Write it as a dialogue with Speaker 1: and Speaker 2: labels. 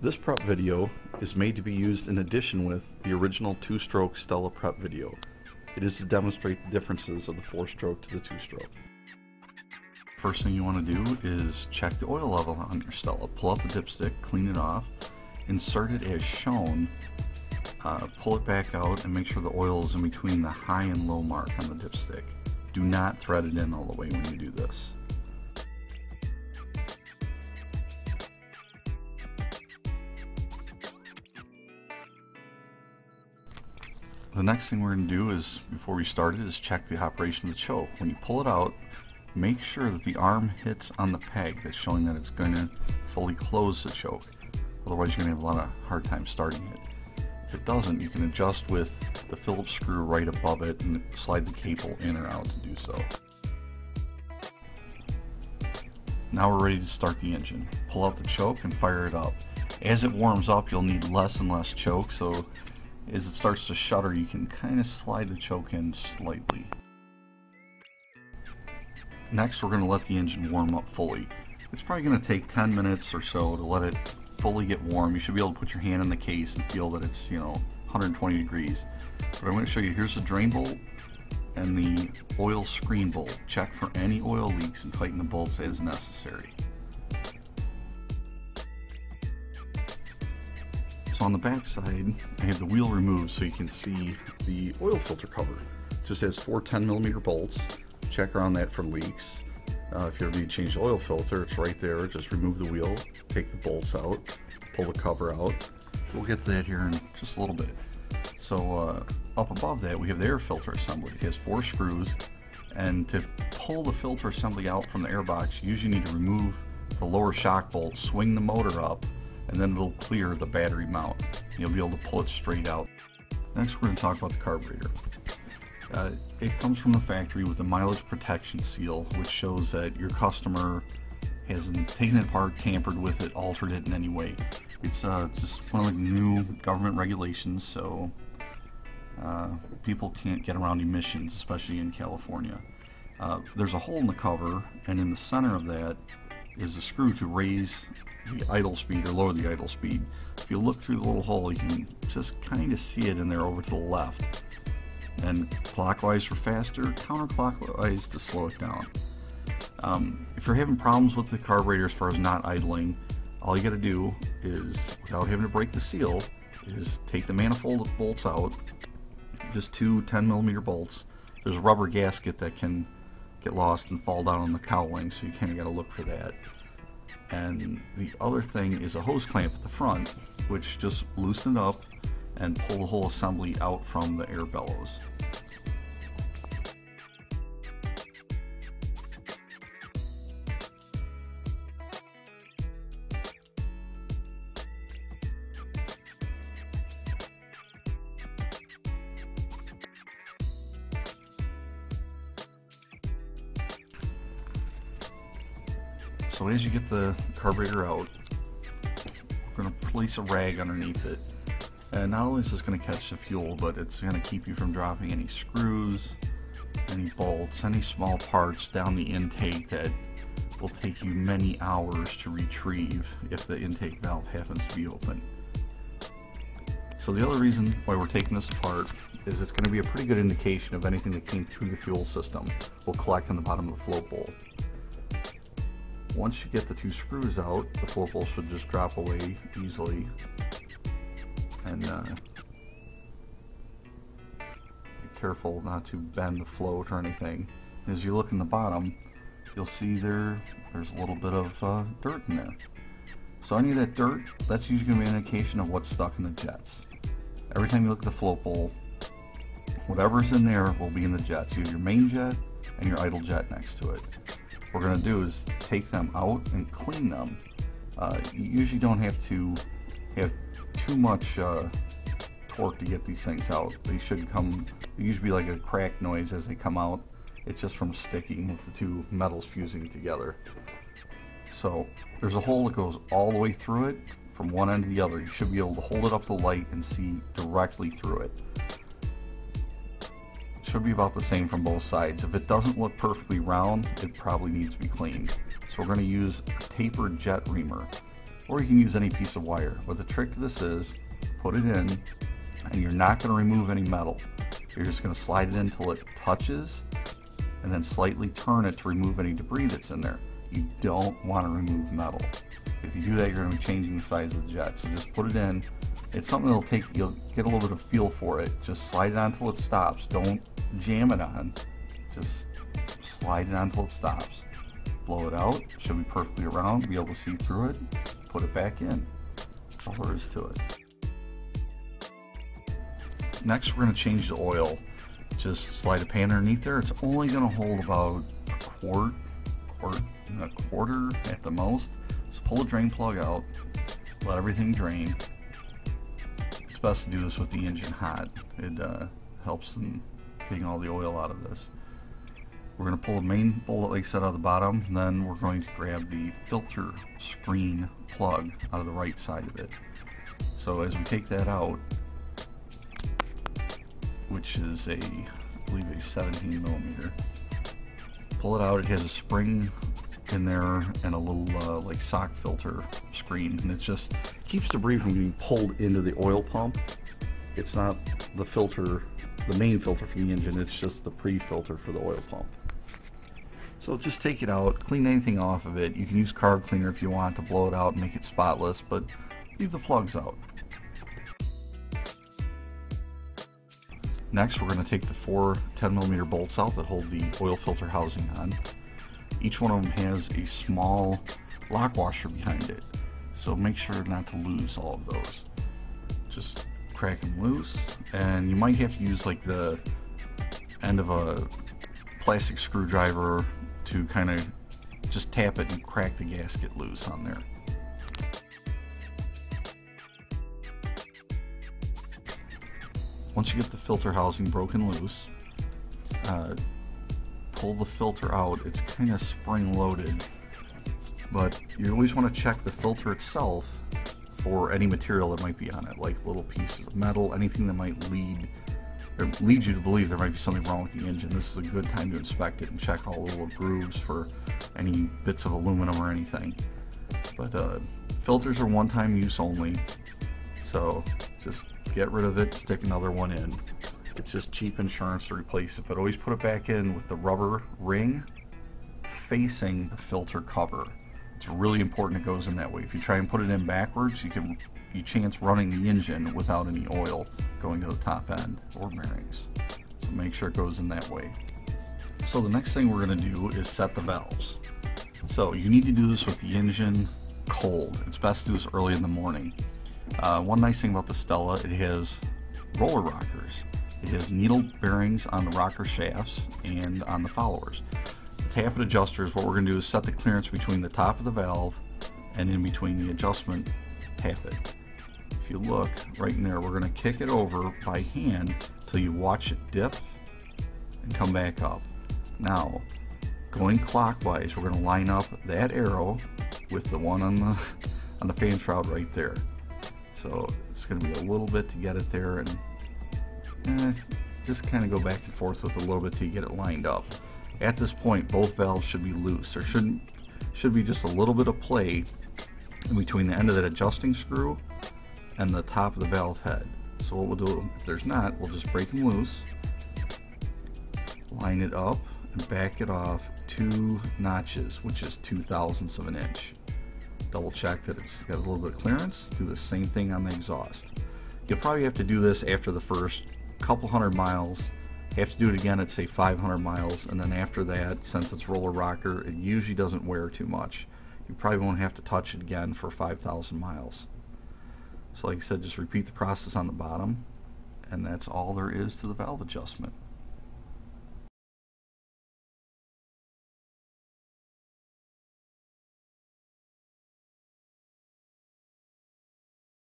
Speaker 1: This prep video is made to be used in addition with the original 2-stroke Stella prep video. It is to demonstrate the differences of the 4-stroke to the 2-stroke. First thing you want to do is check the oil level on your Stella. Pull out the dipstick, clean it off, insert it as shown, pull it back out and make sure the oil is in between the high and low mark on the dipstick. Do not thread it in all the way when you do this. The next thing we're going to do is, before we start it, is check the operation of the choke. When you pull it out, make sure that the arm hits on the peg. That's showing that it's going to fully close the choke. Otherwise you're going to have a lot of hard time starting it. If it doesn't, you can adjust with the Phillips screw right above it and slide the cable in or out to do so. Now we're ready to start the engine. Pull out the choke and fire it up. As it warms up, you'll need less and less choke, so as it starts to shudder, you can kind of slide the choke in slightly. Next, we're going to let the engine warm up fully. It's probably going to take 10 minutes or so to let it fully get warm. You should be able to put your hand in the case and feel that it's, 120 degrees. But I'm going to show you, here's the drain bolt and the oil screen bolt. Check for any oil leaks and tighten the bolts as necessary. So on the back side, I have the wheel removed so you can see the oil filter cover. It just has 4 10mm bolts. Check around that for leaks. If you ever need to change the oil filter, it's right there. Just remove the wheel, take the bolts out, pull the cover out. We'll get to that here in just a little bit. So up above that, we have the air filter assembly. It has 4 screws, and to pull the filter assembly out from the air box, you usually need to remove the lower shock bolt, swing the motor up, and then it'll clear the battery mount. You'll be able to pull it straight out. Next, we're going to talk about the carburetor. It comes from the factory with a mileage protection seal, which shows that your customer hasn't taken it apart, tampered with it, altered it in any way. It's just one of the new government regulations, so people can't get around emissions, especially in California. There's a hole in the cover, and in the center of that is a screw to raise the idle speed or lower the idle speed. If you look through the little hole, you can just kind of see it in there over to the left. And clockwise for faster, counterclockwise to slow it down. If you're having problems with the carburetor as far as not idling, all you got to do is, without having to break the seal, is take the manifold bolts out, just 2 10mm bolts. There's a rubber gasket that can get lost and fall down on the cowling, so you kind of got to look for that. And the other thing is a hose clamp at the front, which just loosen it up and pull the whole assembly out from the air bellows. So as you get the carburetor out, we're going to place a rag underneath it. And not only is this going to catch the fuel, but it's going to keep you from dropping any screws, any bolts, any small parts down the intake that will take you many hours to retrieve if the intake valve happens to be open. So the other reason why we're taking this apart is it's going to be a pretty good indication of anything that came through the fuel system will collect on the bottom of the float bowl. Once you get the 2 screws out, the float bowl should just drop away easily. And be careful not to bend the float or anything. As you look in the bottom, you'll see there's a little bit of dirt in there. So any of that dirt, that's usually going to be an indication of what's stuck in the jets. Every time you look at the float bowl, whatever's in there will be in the jets. You have your main jet and your idle jet next to it. What we're going to do is take them out and clean them. You usually don't have to have too much torque to get these things out. They should come, they usually be like a crack noise as they come out. It's just from sticking with the 2 metals fusing together. So there's a hole that goes all the way through it from one end to the other. You should be able to hold it up to the light and see directly through it. Should be about the same from both sides. If it doesn't look perfectly round, it probably needs to be cleaned. So we're going to use a tapered jet reamer. or you can use any piece of wire. But the trick to this is, put it in, and you're not going to remove any metal. You're just going to slide it in until it touches, and then slightly turn it to remove any debris that's in there. You don't want to remove metal. If you do that, you're going to be changing the size of the jet. So just put it in. It's something that'll take, you'll get a little bit of feel for it. Just slide it on until it stops. Don't jam it on. Just slide it on until it stops. Blow it out. It should be perfectly around. Be able to see through it. Put it back in. That's all there is to it. Next, we're going to change the oil. Just slide a pan underneath there. It's only going to hold about a quarter at the most. So pull the drain plug out. Let everything drain. It's best to do this with the engine hot. It helps in getting all the oil out of this. We're going to pull the main bowl, like I said, out of the bottom, and then we're going to grab the filter screen plug out of the right side of it. So as we take that out, which is I believe a 17 millimeter, pull it out. It has a spring in there and a little like sock filter screen, and it just keeps debris from being pulled into the oil pump. It's not the filter, the main filter for the engine, it's just the pre-filter for the oil pump. So just take it out, clean anything off of it. You can use carb cleaner if you want to blow it out and make it spotless, but leave the plugs out. Next, we're going to take the 4 10mm bolts out that hold the oil filter housing on. Each one of them has a small lock washer behind it, so make sure not to lose all of those. Just crack them loose, and you might have to use like the end of a plastic screwdriver to kind of just tap it and crack the gasket loose on there. Once you get the filter housing broken loose, pull the filter out. It's kind of spring loaded, but you always want to check the filter itself for any material that might be on it, like little pieces of metal, anything that might lead you to believe there might be something wrong with the engine. This is a good time to inspect it and check all the little grooves for any bits of aluminum or anything. But filters are one-time use only, so just get rid of it, stick another one in. It's just cheap insurance to replace it, but always put it back in with the rubber ring facing the filter cover. It's really important it goes in that way. If you try and put it in backwards, you chance running the engine without any oil going to the top end or bearings. So make sure it goes in that way. So the next thing we're going to do is set the valves. So you need to do this with the engine cold. It's best to do this early in the morning. One nice thing about the Stella, it has roller rockers. It has needle bearings on the rocker shafts and on the followers. The tappet adjusters, what we're going to do is set the clearance between the top of the valve and in between the adjustment tappet. If you look right in there, we're going to kick it over by hand till you watch it dip and come back up. Now, going clockwise, we're going to line up that arrow with the one on the fan shroud right there. So it's going to be a little bit to get it there, and just kind of go back and forth with it a little bit till you get it lined up. At this point, both valves should be loose. There should be just a little bit of play in between the end of that adjusting screw and the top of the valve head. So what we'll do, if there's not, we'll just break them loose, line it up, and back it off 2 notches, which is 2/1000ths of an inch. Double check that it's got a little bit of clearance. Do the same thing on the exhaust. You'll probably have to do this after the first couple hundred miles. You have to do it again at say 500 miles, and then after that, since it's roller rocker, it usually doesn't wear too much. You probably won't have to touch it again for 5,000 miles. So like I said, just repeat the process on the bottom, and that's all there is to the valve adjustment.